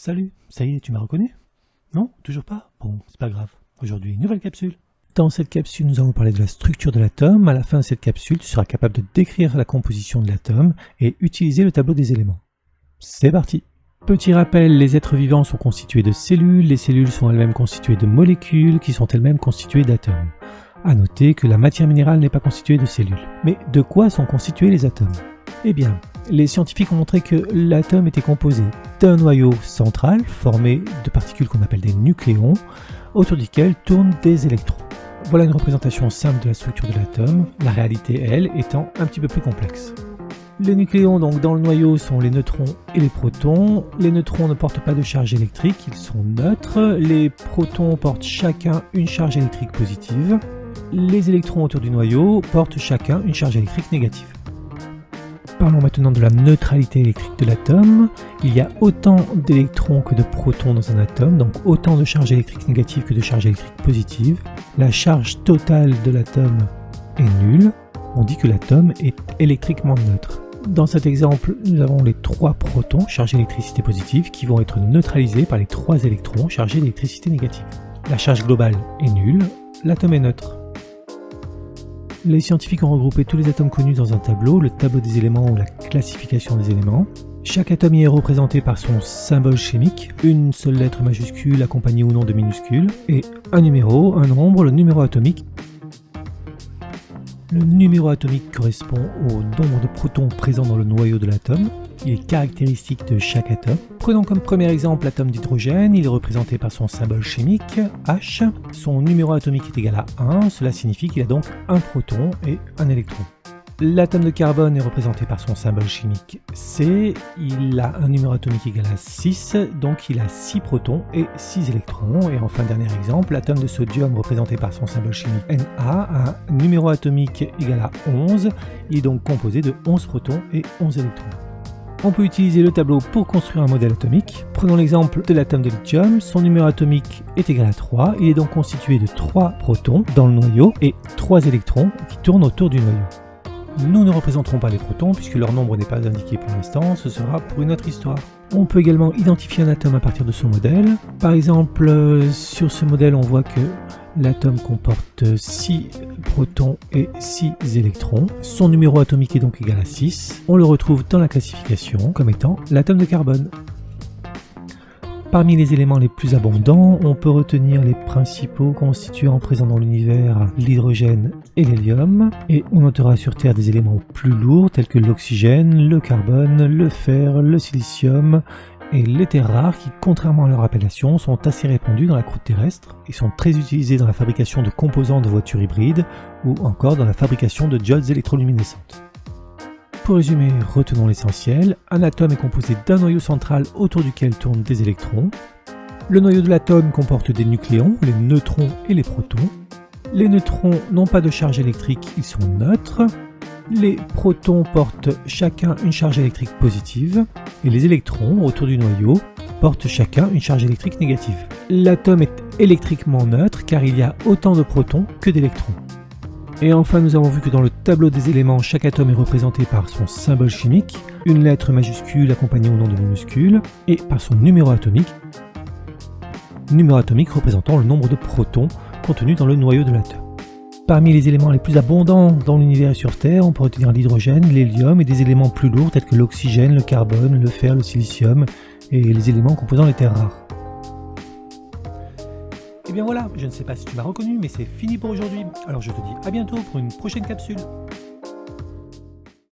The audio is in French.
Salut, ça y est, tu m'as reconnu? Non, toujours pas? Bon, c'est pas grave. Aujourd'hui, nouvelle capsule. Dans cette capsule, nous allons parler de la structure de l'atome. À la fin de cette capsule, tu seras capable de décrire la composition de l'atome et utiliser le tableau des éléments. C'est parti! Petit rappel, les êtres vivants sont constitués de cellules. Les cellules sont elles-mêmes constituées de molécules qui sont elles-mêmes constituées d'atomes. À noter que la matière minérale n'est pas constituée de cellules. Mais de quoi sont constitués les atomes? Eh bien, les scientifiques ont montré que l'atome était composé d'un noyau central formé de particules qu'on appelle des nucléons, autour duquel tournent des électrons. Voilà une représentation simple de la structure de l'atome, la réalité, elle, étant un petit peu plus complexe. Les nucléons donc dans le noyau sont les neutrons et les protons. Les neutrons ne portent pas de charge électrique, ils sont neutres. Les protons portent chacun une charge électrique positive. Les électrons autour du noyau portent chacun une charge électrique négative. Parlons maintenant de la neutralité électrique de l'atome. Il y a autant d'électrons que de protons dans un atome, donc autant de charges électriques négatives que de charges électriques positives. La charge totale de l'atome est nulle. On dit que l'atome est électriquement neutre. Dans cet exemple, nous avons les 3 protons chargés d'électricité positive qui vont être neutralisés par les 3 électrons chargés d'électricité négative. La charge globale est nulle, l'atome est neutre. Les scientifiques ont regroupé tous les atomes connus dans un tableau, le tableau des éléments ou la classification des éléments. Chaque atome y est représenté par son symbole chimique, une seule lettre majuscule accompagnée ou non de minuscules, et un numéro, un nombre, le numéro atomique. Le numéro atomique correspond au nombre de protons présents dans le noyau de l'atome. Il est caractéristique de chaque atome. Prenons comme premier exemple l'atome d'hydrogène. Il est représenté par son symbole chimique, H. Son numéro atomique est égal à 1. Cela signifie qu'il a donc un proton et un électron. L'atome de carbone est représenté par son symbole chimique C. Il a un numéro atomique égal à 6, donc il a 6 protons et 6 électrons. Et enfin, dernier exemple, l'atome de sodium représenté par son symbole chimique Na a un numéro atomique égal à 11. Il est donc composé de 11 protons et 11 électrons. On peut utiliser le tableau pour construire un modèle atomique. Prenons l'exemple de l'atome de lithium. Son numéro atomique est égal à 3. Il est donc constitué de 3 protons dans le noyau et 3 électrons qui tournent autour du noyau. Nous ne représenterons pas les protons puisque leur nombre n'est pas indiqué pour l'instant, ce sera pour une autre histoire. On peut également identifier un atome à partir de son modèle. Par exemple, sur ce modèle, on voit que l'atome comporte 6 protons et 6 électrons. Son numéro atomique est donc égal à 6. On le retrouve dans la classification comme étant l'atome de carbone. Parmi les éléments les plus abondants, on peut retenir les principaux constituants présents dans l'univers, l'hydrogène et l'hélium. Et on notera sur Terre des éléments plus lourds tels que l'oxygène, le carbone, le fer, le silicium et les terres rares qui, contrairement à leur appellation, sont assez répandues dans la croûte terrestre et sont très utilisées dans la fabrication de composants de voitures hybrides ou encore dans la fabrication de diodes électroluminescentes. Pour résumer, retenons l'essentiel. Un atome est composé d'un noyau central autour duquel tournent des électrons. Le noyau de l'atome comporte des nucléons, les neutrons et les protons. Les neutrons n'ont pas de charge électrique, ils sont neutres. Les protons portent chacun une charge électrique positive. Et les électrons autour du noyau portent chacun une charge électrique négative. L'atome est électriquement neutre car il y a autant de protons que d'électrons. Et enfin, nous avons vu que dans le tableau des éléments, chaque atome est représenté par son symbole chimique, une lettre majuscule accompagnée au nom de minuscule, et par son numéro atomique représentant le nombre de protons contenus dans le noyau de l'atome. Parmi les éléments les plus abondants dans l'univers et sur Terre, on peut retenir l'hydrogène, l'hélium et des éléments plus lourds tels que l'oxygène, le carbone, le fer, le silicium et les éléments composant les terres rares. Et bien voilà, je ne sais pas si tu m'as reconnu, mais c'est fini pour aujourd'hui. Alors je te dis à bientôt pour une prochaine capsule.